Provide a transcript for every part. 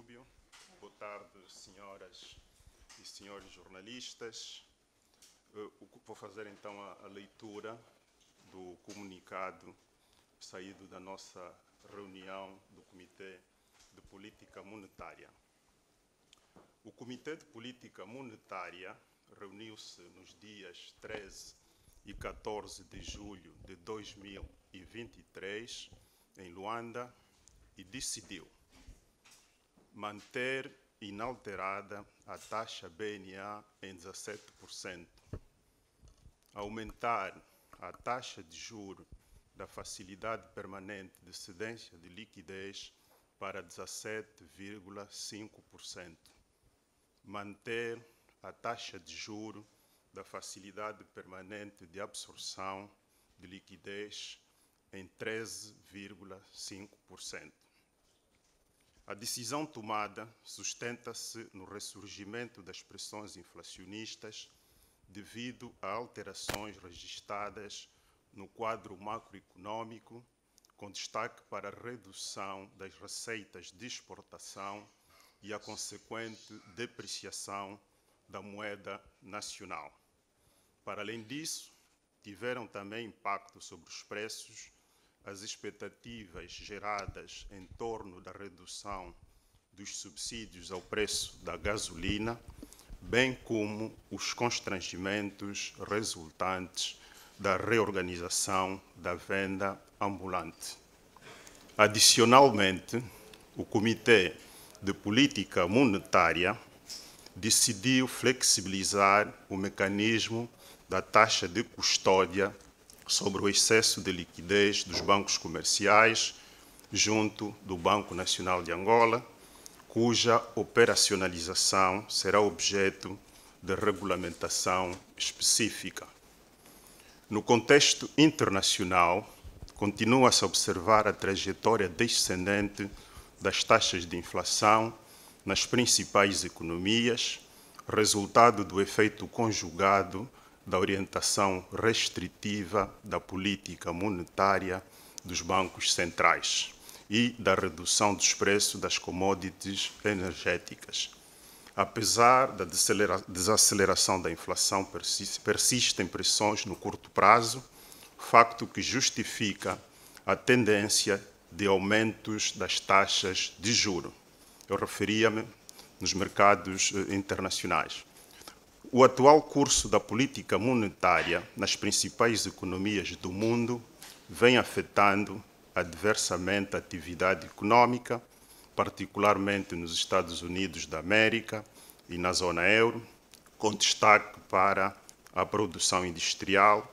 Rúbio. Boa tarde, senhoras e senhores jornalistas. Vou fazer então a leitura do comunicado saído da nossa reunião do Comitê de Política Monetária. O Comitê de Política Monetária reuniu-se nos dias 13 e 14 de julho de 2023 em Luanda e decidiu manter inalterada a taxa BNA em 17%, aumentar a taxa de juros da facilidade permanente de cedência de liquidez para 17,5%, manter a taxa de juros da facilidade permanente de absorção de liquidez em 13,5%. A decisão tomada sustenta-se no ressurgimento das pressões inflacionistas devido a alterações registradas no quadro macroeconômico, com destaque para a redução das receitas de exportação e a consequente depreciação da moeda nacional. Para além disso, tiveram também impacto sobre os preços as expectativas geradas em torno da redução dos subsídios ao preço da gasolina, bem como os constrangimentos resultantes da reorganização da venda ambulante. Adicionalmente, o Comitê de Política Monetária decidiu flexibilizar o mecanismo da taxa de custódia sobre o excesso de liquidez dos bancos comerciais junto do Banco Nacional de Angola, cuja operacionalização será objeto de regulamentação específica. No contexto internacional, continua-se a observar a trajetória descendente das taxas de inflação nas principais economias, resultado do efeito conjugado da orientação restritiva da política monetária dos bancos centrais e da redução dos preços das commodities energéticas. Apesar da desaceleração da inflação, persistem pressões no curto prazo, facto que justifica a tendência de aumentos das taxas de juros. Eu referia-me nos mercados internacionais. O atual curso da política monetária nas principais economias do mundo vem afetando adversamente a atividade econômica, particularmente nos Estados Unidos da América e na zona euro, com destaque para a produção industrial,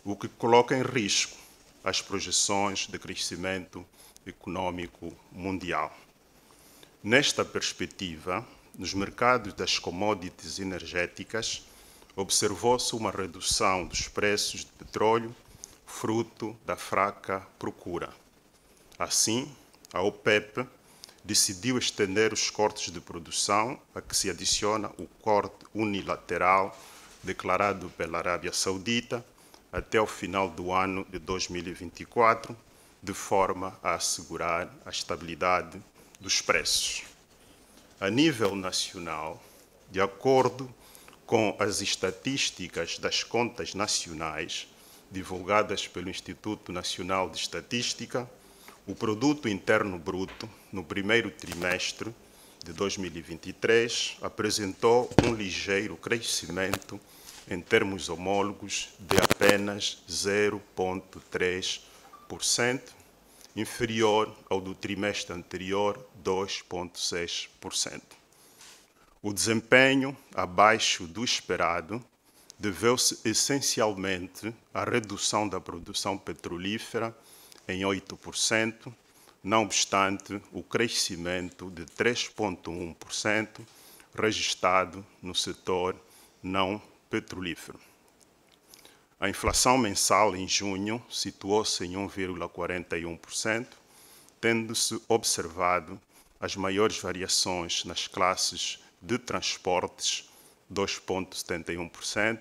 o que coloca em risco as projeções de crescimento econômico mundial. Nesta perspectiva, nos mercados das commodities energéticas, observou-se uma redução dos preços de petróleo, fruto da fraca procura. Assim, a OPEP decidiu estender os cortes de produção, a que se adiciona o corte unilateral declarado pela Arábia Saudita até o final do ano de 2024, de forma a assegurar a estabilidade dos preços. A nível nacional, de acordo com as estatísticas das contas nacionais divulgadas pelo Instituto Nacional de Estatística, o Produto Interno Bruto, no primeiro trimestre de 2023, apresentou um ligeiro crescimento em termos homólogos de apenas 0,3%, inferior ao do trimestre anterior, 2,6%. O desempenho abaixo do esperado deveu-se essencialmente à redução da produção petrolífera em 8%, não obstante o crescimento de 3,1% registrado no setor não petrolífero. A inflação mensal em junho situou-se em 1,41%, tendo-se observado as maiores variações nas classes de transportes, 2,71%,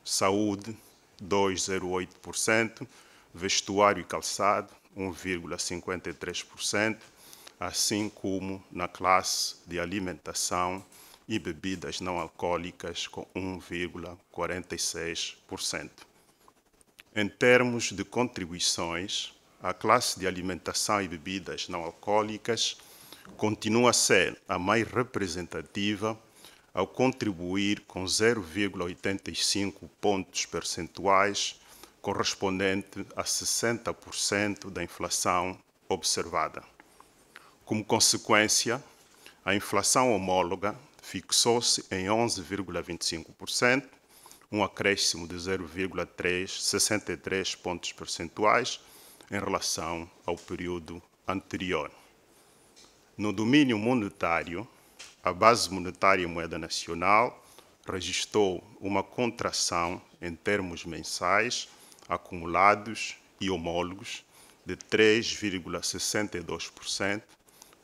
saúde, 2,08%, vestuário e calçado, 1,53%, assim como na classe de alimentação e bebidas não alcoólicas, com 1,46%. Em termos de contribuições, a classe de alimentação e bebidas não alcoólicas continua a ser a mais representativa, ao contribuir com 0,85 pontos percentuais, correspondente a 60% da inflação observada. Como consequência, a inflação homóloga fixou-se em 11,25%, um acréscimo de 0,63 pontos percentuais em relação ao período anterior. No domínio monetário, a base monetária e moeda nacional registrou uma contração em termos mensais, acumulados e homólogos de 3,62%,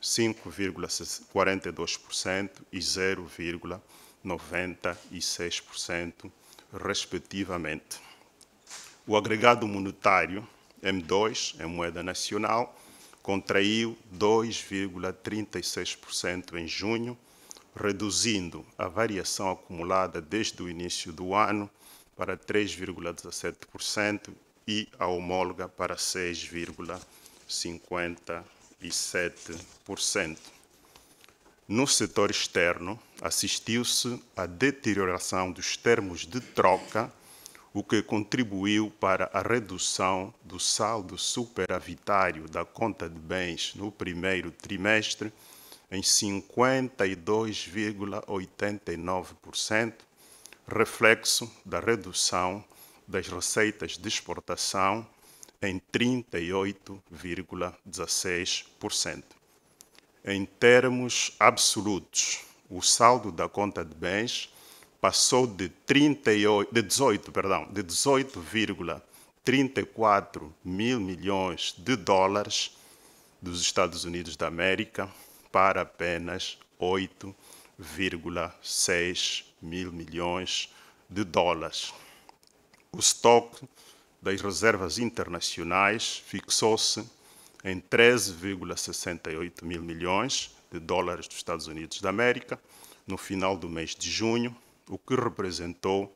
5,42% e 0,96%, respectivamente. O agregado monetário M2, em moeda nacional, contraiu 2,36% em junho, reduzindo a variação acumulada desde o início do ano para 3,17% e a homóloga para 6,57%. No setor externo, assistiu-se à deterioração dos termos de troca, o que contribuiu para a redução do saldo superavitário da conta de bens no primeiro trimestre em 52,89%, reflexo da redução das receitas de exportação em 38,16%. Em termos absolutos, o saldo da conta de bens passou de 18,34 mil milhões de dólares dos Estados Unidos da América para apenas 8,6 mil milhões de dólares. O estoque das reservas internacionais fixou-se em 13,68 mil milhões de dólares dos Estados Unidos da América no final do mês de junho, o que representou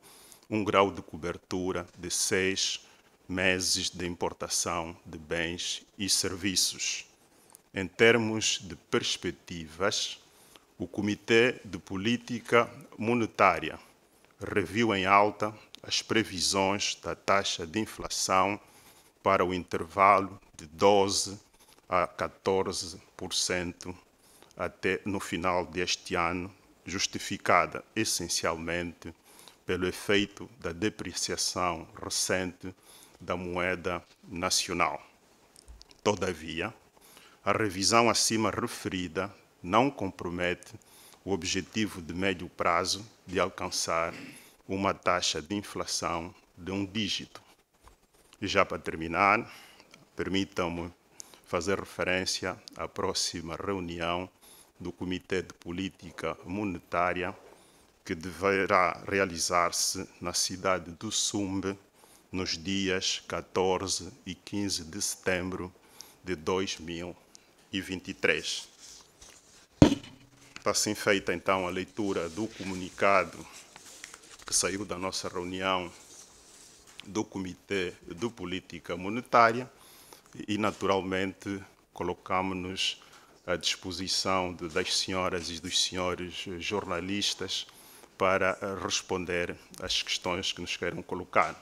um grau de cobertura de 6 meses de importação de bens e serviços. Em termos de perspectivas, o Comitê de Política Monetária reviu em alta as previsões da taxa de inflação para o intervalo de 12% a 14% até no final deste ano, justificada essencialmente pelo efeito da depreciação recente da moeda nacional. Todavia, a revisão acima referida não compromete o objetivo de médio prazo de alcançar uma taxa de inflação de um dígito. E já para terminar, permitam-me fazer referência à próxima reunião do Comitê de Política Monetária, que deverá realizar-se na cidade do Sumbe nos dias 14 e 15 de setembro de 2023. Está assim feita então a leitura do comunicado que saiu da nossa reunião do Comitê de Política Monetária e, naturalmente, colocamos-nos à disposição das senhoras e dos senhores jornalistas para responder às questões que nos queiram colocar.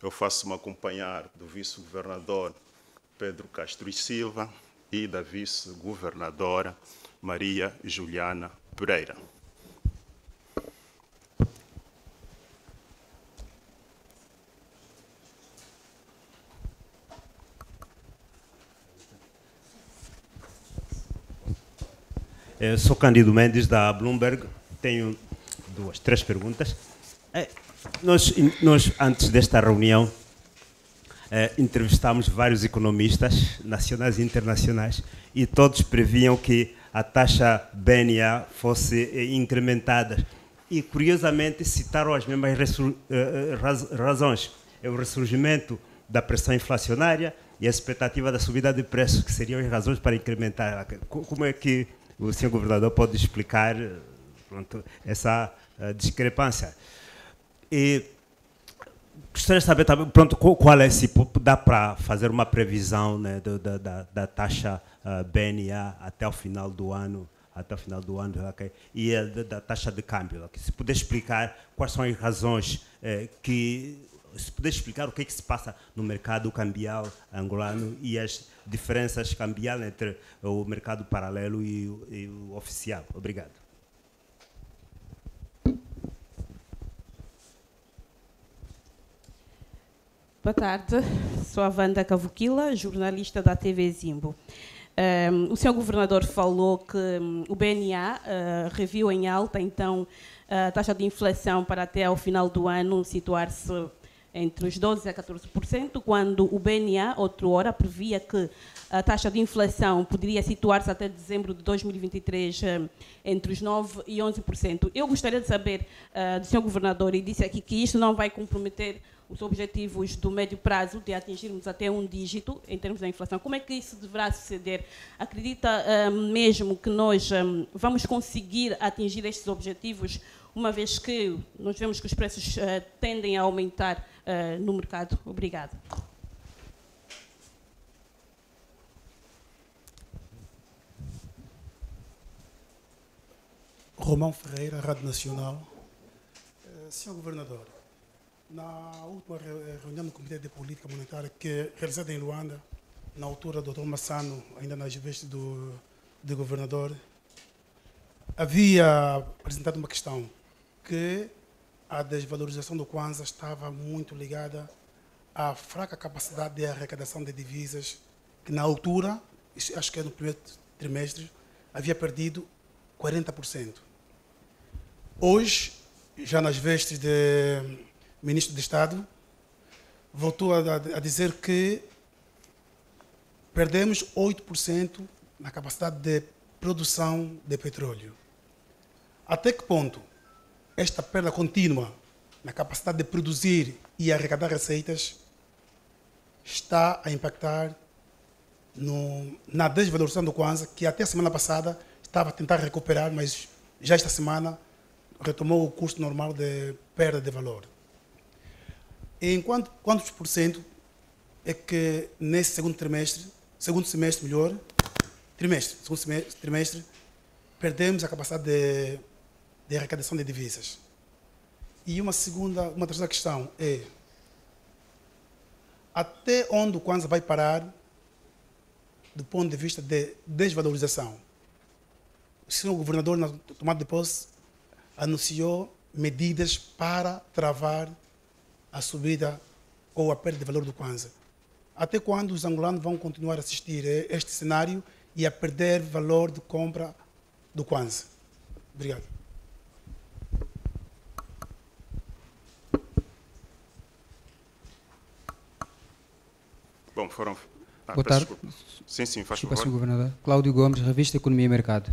Eu faço-me acompanhar do vice-governador Pedro Castro e Silva e da vice-governadora Maria Juliana Pereira. Eu sou Cândido Mendes, da Bloomberg. Tenho três perguntas. Nós, antes desta reunião, entrevistámos vários economistas nacionais e internacionais e todos previam que a taxa BNA fosse incrementada. E, curiosamente, citaram as mesmas razões. É o ressurgimento da pressão inflacionária e a expectativa da subida de preços, que seriam as razões para incrementar. Como é que o senhor governador pode explicar, pronto, essa discrepância? E gostaria de saber também, pronto, qual é, se dá para fazer uma previsão, né, da taxa BNA até o final do ano, okay? E da taxa de câmbio. Okay? Se puder explicar quais são as razões se puder explicar o que é que se passa no mercado cambial angolano e as diferenças cambiais entre o mercado paralelo e o oficial. Obrigado. Boa tarde, sou a Wanda Cavoquila, jornalista da TV Zimbo. O senhor governador falou que o BNA reviu em alta, então, a taxa de inflação para até ao final do ano situar-se entre os 12% a 14%, quando o BNA, outrora, previa que a taxa de inflação poderia situar-se até dezembro de 2023 entre os 9% e 11%. Eu gostaria de saber do senhor governador, e disse aqui que isto não vai comprometer os objetivos do médio prazo de atingirmos até um dígito em termos da inflação. Como é que isso deverá suceder? Acredita mesmo que nós vamos conseguir atingir estes objetivos, uma vez que nós vemos que os preços tendem a aumentar no mercado? Obrigada. Romão Ferreira, Rádio Nacional. Senhor Governador, na última reunião do Comitê de Política Monetária que realizada em Luanda, na altura do Dr. Massano, ainda nas vestes de governador, havia apresentado uma questão que a desvalorização do Kwanza estava muito ligada à fraca capacidade de arrecadação de divisas, que na altura, acho que no primeiro trimestre, havia perdido 40%. Hoje, já nas vestes de Ministro de Estado, voltou a dizer que perdemos 8% na capacidade de produção de petróleo. Até que ponto esta perda contínua na capacidade de produzir e arrecadar receitas está a impactar na desvalorização do Kwanza, que até a semana passada estava a tentar recuperar, mas já esta semana retomou o curso normal de perda de valor. Em quantos por cento é que nesse segundo semestre, perdemos a capacidade de arrecadação de divisas? E uma terceira questão é: até onde o Kwanza vai parar do ponto de vista de desvalorização? O senhor governador, na tomada de posse, anunciou medidas para travar a subida ou a perda de valor do Kwanza. Até quando os angolanos vão continuar a assistir a este cenário e a perder valor de compra do Kwanza? Obrigado. Bom, foram... Boa tarde. Sim, faz favor. Senhor Governador. Cláudio Gomes, Revista Economia e Mercado.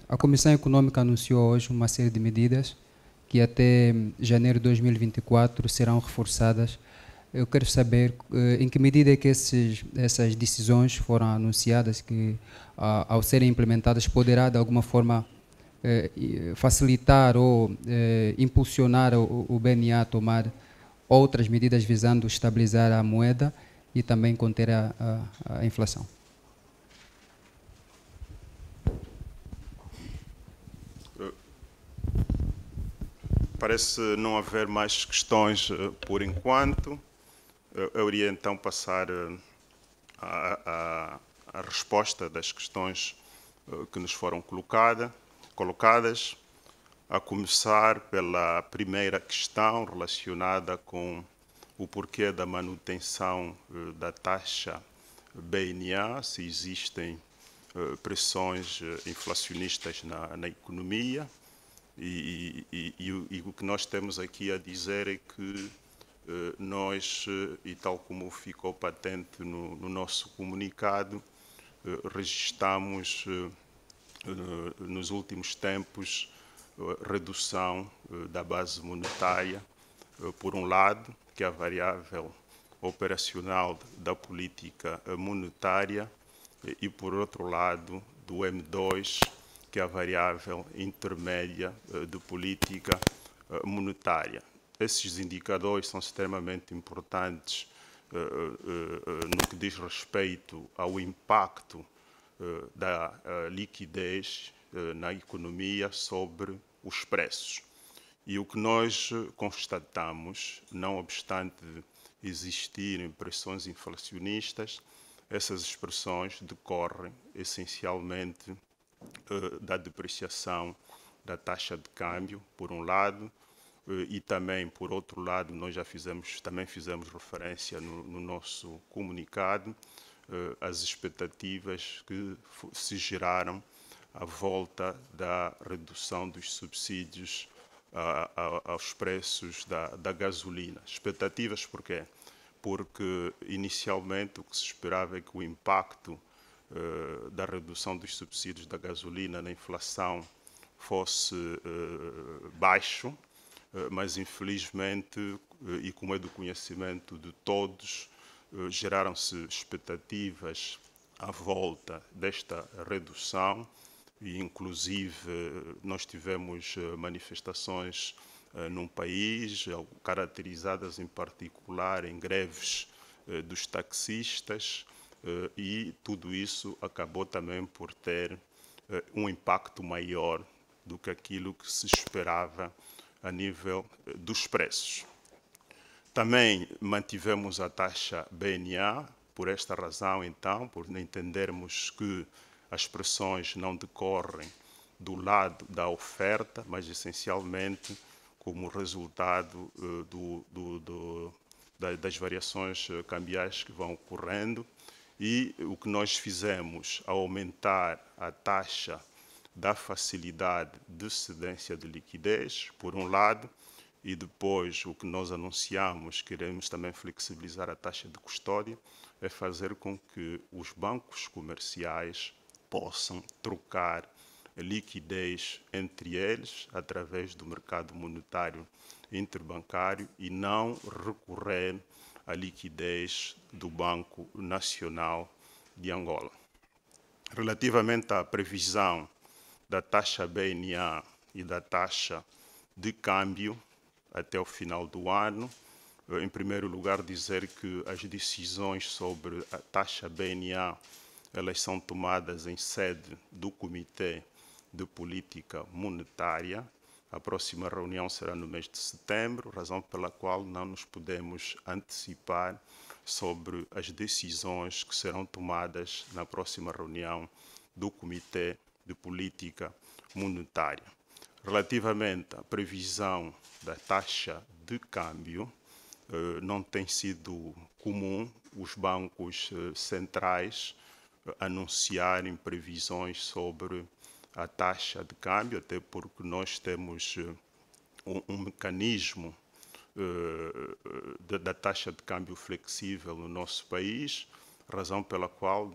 A Comissão Econômica anunciou hoje uma série de medidas que até janeiro de 2024 serão reforçadas. Eu quero saber em que medida é que essas decisões foram anunciadas, que ao serem implementadas poderá de alguma forma facilitar ou impulsionar o BNA a tomar outras medidas visando estabilizar a moeda e também conter a inflação. Parece não haver mais questões por enquanto. Eu iria então passar a resposta das questões que nos foram colocadas, a começar pela primeira questão relacionada com o porquê da manutenção da taxa BNA, se existem pressões inflacionistas na economia. E o que nós temos aqui a dizer é que nós, e tal como ficou patente no nosso comunicado, registramos nos últimos tempos redução da base monetária, por um lado, que é a variável operacional da política monetária e, por outro lado, do M2, que é a variável intermédia de política monetária. Esses indicadores são extremamente importantes no que diz respeito ao impacto da liquidez na economia sobre os preços. E o que nós constatamos, não obstante existirem pressões inflacionistas, essas expressões decorrem essencialmente da depreciação da taxa de câmbio, por um lado, e também, por outro lado, nós também fizemos referência no nosso comunicado às expectativas que se geraram à volta da redução dos subsídios aos preços da gasolina. Expectativas por quê? Porque inicialmente o que se esperava é que o impacto da redução dos subsídios da gasolina na inflação fosse baixo, mas infelizmente, e como é do conhecimento de todos, geraram-se expectativas à volta desta redução e inclusive nós tivemos manifestações num país, caracterizadas em particular em greves dos taxistas, e tudo isso acabou também por ter um impacto maior do que aquilo que se esperava a nível dos preços. Também mantivemos a taxa BNA, por esta razão, então, por entendermos que as pressões não decorrem do lado da oferta, mas essencialmente como resultado das variações cambiais que vão ocorrendo. E o que nós fizemos ao aumentar a taxa da facilidade de cedência de liquidez, por um lado, e depois o que nós anunciamos, queremos também flexibilizar a taxa de custódia, é fazer com que os bancos comerciais possam trocar liquidez entre eles através do mercado monetário interbancário e não recorrer à liquidez do Banco Nacional de Angola. Relativamente à previsão da taxa BNA e da taxa de câmbio até o final do ano, em primeiro lugar dizer que as decisões sobre a taxa BNA elas são tomadas em sede do Comitê de Política Monetária. A próxima reunião será no mês de setembro, razão pela qual não nos podemos antecipar sobre as decisões que serão tomadas na próxima reunião do Comitê de Política Monetária. Relativamente à previsão da taxa de câmbio, não tem sido comum os bancos centrais anunciarem previsões sobre a taxa de câmbio, até porque nós temos um mecanismo da taxa de câmbio flexível no nosso país, razão pela qual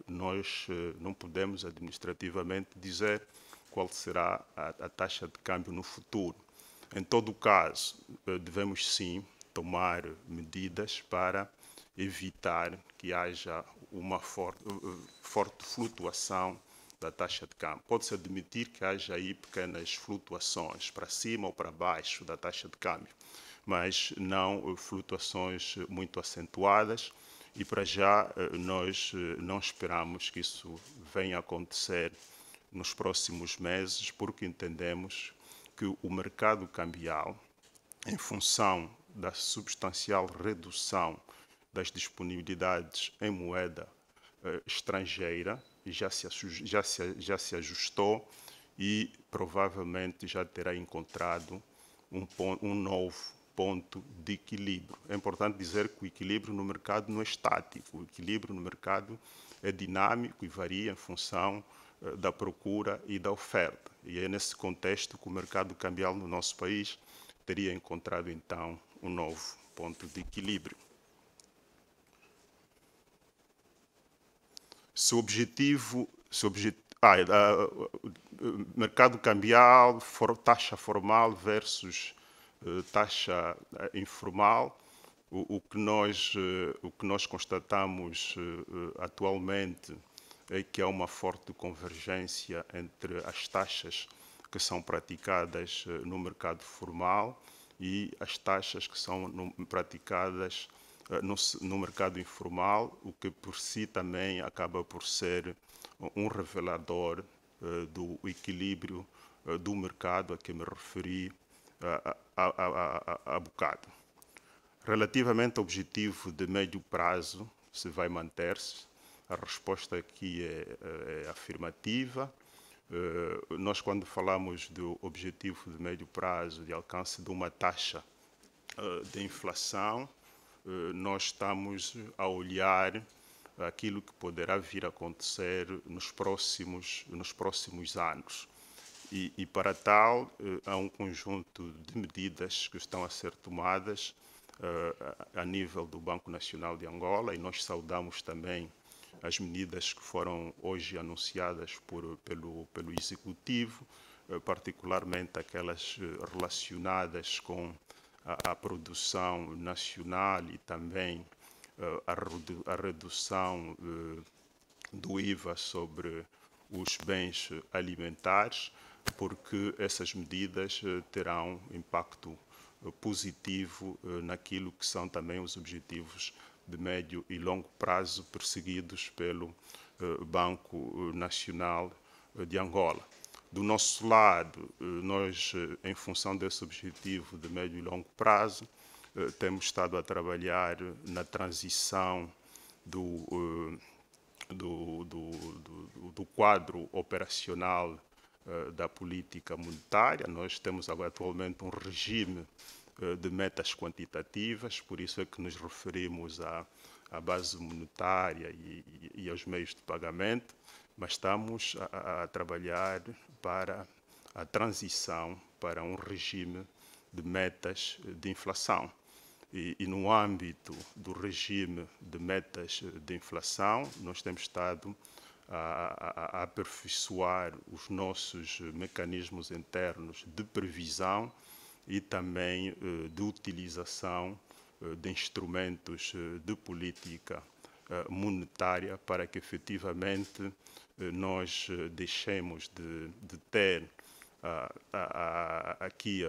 nós não podemos administrativamente dizer qual será a taxa de câmbio no futuro. Em todo o caso, devemos sim tomar medidas para evitar que haja uma forte flutuação da taxa de câmbio. Pode-se admitir que haja aí pequenas flutuações para cima ou para baixo da taxa de câmbio, mas não flutuações muito acentuadas, e para já nós não esperamos que isso venha a acontecer nos próximos meses, porque entendemos que o mercado cambial, em função da substancial redução das disponibilidades em moeda estrangeira, já se ajustou e provavelmente já terá encontrado um novo ponto de equilíbrio. É importante dizer que o equilíbrio no mercado não é estático, o equilíbrio no mercado é dinâmico e varia em função da procura e da oferta. E é nesse contexto que o mercado cambial no nosso país teria encontrado, então, um novo ponto de equilíbrio. Mercado cambial, taxa formal versus taxa informal. O que nós constatamos atualmente é que há uma forte convergência entre as taxas que são praticadas no mercado formal e as taxas que são praticadas no mercado informal, o que por si também acaba por ser um revelador do equilíbrio do mercado a que me referi há bocado. Relativamente ao objetivo de médio prazo, se vai manter-se, a resposta aqui é afirmativa. Nós, quando falamos do objetivo de médio prazo, de alcance de uma taxa de inflação, nós estamos a olhar aquilo que poderá vir a acontecer nos próximos anos. E para tal, há um conjunto de medidas que estão a ser tomadas a nível do Banco Nacional de Angola, e nós saudamos também as medidas que foram hoje anunciadas pelo Executivo, particularmente aquelas relacionadas com a produção nacional e também a redução do IVA sobre os bens alimentares, porque essas medidas terão impacto positivo naquilo que são também os objetivos de médio e longo prazo perseguidos pelo Banco Nacional de Angola. Do nosso lado, nós, em função desse objetivo de médio e longo prazo, temos estado a trabalhar na transição do quadro operacional da política monetária. Nós temos atualmente um regime de metas quantitativas, por isso é que nos referimos à base monetária e aos meios de pagamento, mas estamos a trabalhar para a transição para um regime de metas de inflação. E no âmbito do regime de metas de inflação, nós temos estado a aperfeiçoar os nossos mecanismos internos de previsão e também de utilização de instrumentos de política monetária para que efetivamente nós deixemos de ter aqui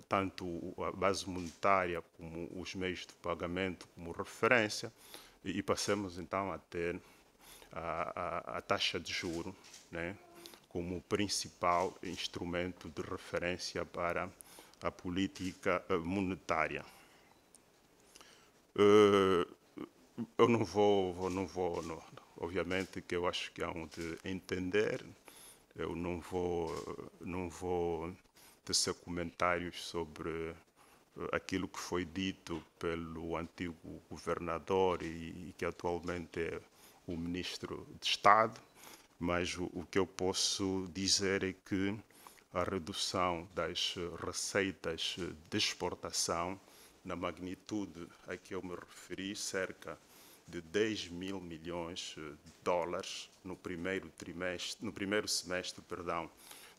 tanto a base monetária como os meios de pagamento como referência e passemos então a ter a taxa de juro, né, como principal instrumento de referência para a política monetária. Eu não vou, obviamente que eu acho que há de entender, eu não vou tecer comentários sobre aquilo que foi dito pelo antigo governador e que atualmente é o ministro de Estado, mas o que eu posso dizer é que a redução das receitas de exportação na magnitude a que eu me referi, cerca de 10 mil milhões de dólares no primeiro semestre,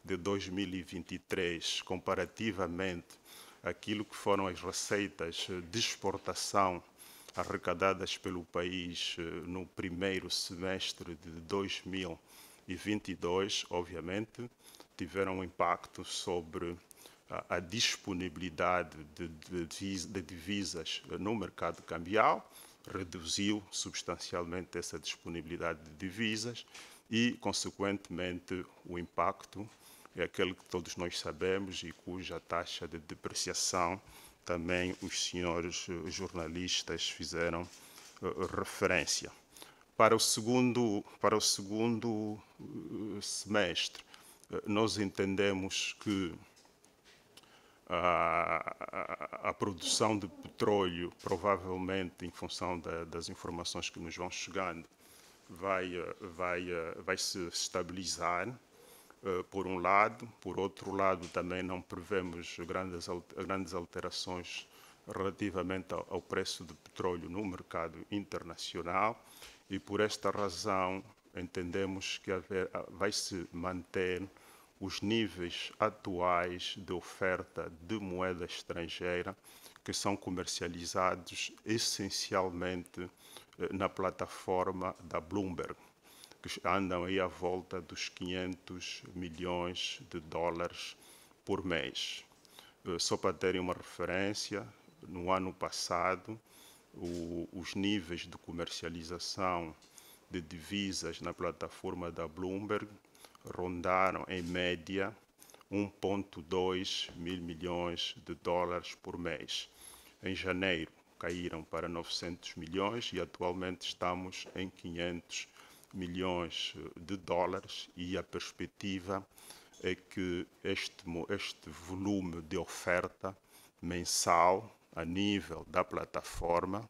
de 2023, comparativamente àquilo que foram as receitas de exportação arrecadadas pelo país no primeiro semestre de 2022, obviamente, tiveram um impacto sobre a disponibilidade de divisas no mercado cambial, reduziu substancialmente essa disponibilidade de divisas e, consequentemente, o impacto é aquele que todos nós sabemos e cuja taxa de depreciação também os senhores jornalistas fizeram referência. Para o segundo semestre, nós entendemos que a produção de petróleo, provavelmente em função das informações que nos vão chegando, vai se estabilizar, por um lado. Por outro lado, também não prevemos grandes alterações relativamente ao preço do petróleo no mercado internacional e, por esta razão, entendemos que vai se manter os níveis atuais de oferta de moeda estrangeira que são comercializados essencialmente na plataforma da Bloomberg, que andam aí à volta dos 500 milhões de dólares por mês. Só para terem uma referência, no ano passado, os níveis de comercialização de divisas na plataforma da Bloomberg rondaram, em média, 1,2 mil milhões de dólares por mês. Em janeiro, caíram para 900 milhões e atualmente estamos em 500 milhões de dólares, e a perspectiva é que este volume de oferta mensal a nível da plataforma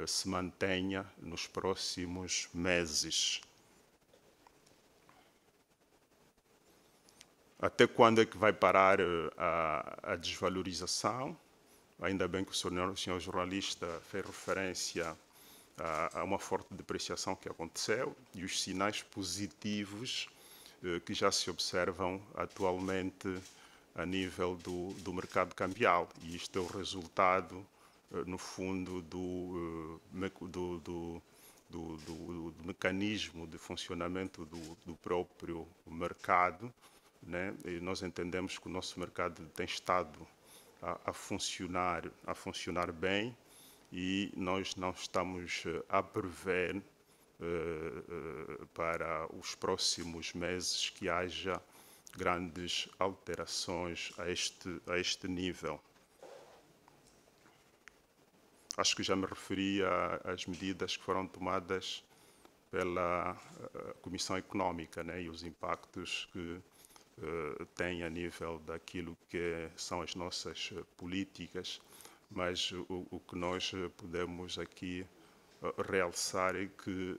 se mantenha nos próximos meses. Até quando é que vai parar a desvalorização? Ainda bem que o senhor jornalista fez referência a uma forte depreciação que aconteceu e os sinais positivos que já se observam atualmente a nível do mercado cambial. E isto é o resultado, no fundo, do mecanismo de funcionamento do próprio mercado, né? E nós entendemos que o nosso mercado tem estado a funcionar bem, e nós não estamos a prever para os próximos meses que haja grandes alterações a este nível. Acho que já me referi às medidas que foram tomadas pela Comissão Económica, né, e os impactos que tem a nível daquilo que são as nossas políticas, mas o que nós podemos aqui realçar é que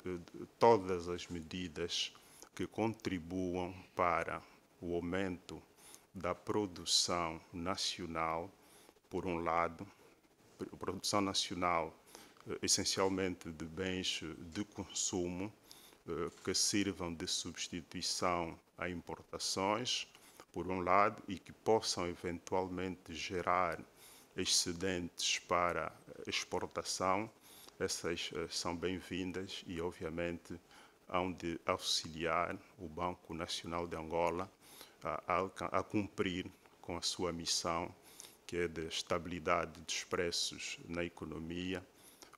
todas as medidas que contribuam para o aumento da produção nacional, por um lado, produção nacional essencialmente de bens de consumo, que sirvam de substituição a importações, por um lado, e que possam eventualmente gerar excedentes para exportação, essas são bem-vindas e, obviamente, hão de auxiliar o Banco Nacional de Angola a cumprir com a sua missão, que é de estabilidade dos preços na economia,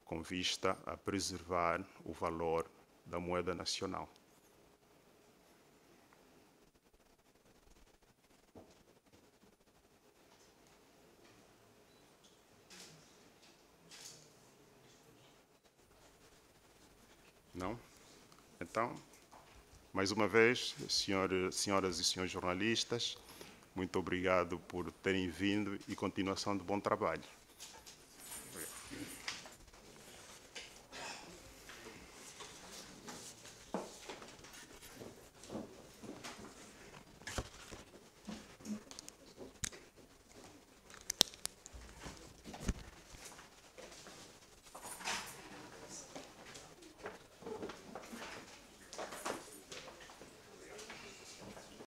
com vista a preservar o valor da moeda nacional. Não? Então, mais uma vez, senhoras e senhores jornalistas, muito obrigado por terem vindo e continuação de bom trabalho.